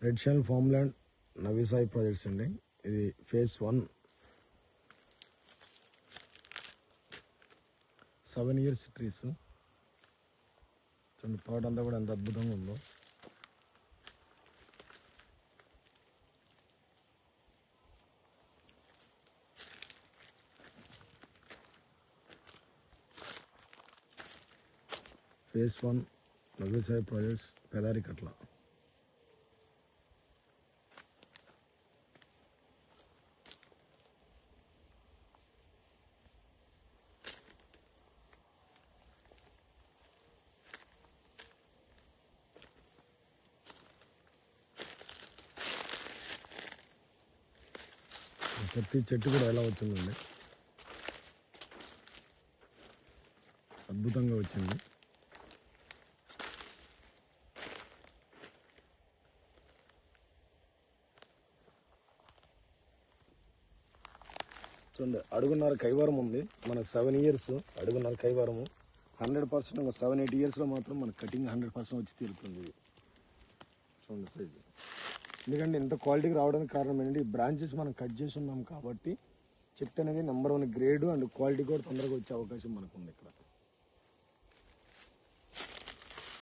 Red shell farm land నవీ Sai projects అండి. ఇది phase 1 7 years trees. చూడండి తోట అంతా కూడా ఎంత అద్భుతంగా ఉందో. ఫేజ్ 1 నవీ సాయి ప్రాజెక్ట్స్ పెదారికట్ల. ప్రతి చెట్టు కూడా ఎలా వచ్చిందండి, అద్భుతంగా వచ్చింది. చూడండి అడుగున్నర కైవారం ఉంది మనకు. 7 years అడుగున్నర కైవారము. 100% 7-8 yearsలో మాత్రం మనకు కటింగ్ 100% వచ్చి తీరుతుంది. చూడండి సైజు. ఎందుకంటే ఇంత క్వాలిటీకి రావడానికి కారణం ఏంటంటే ఈ బ్రాంచెస్ మనం కట్ చేసి ఉన్నాం కాబట్టి చెట్టు అనేది నెంబర్ 1 గ్రేడ్ అండ్ క్వాలిటీ కూడా తొందరగా వచ్చే అవకాశం మనకు ఉంది ఇక్కడ.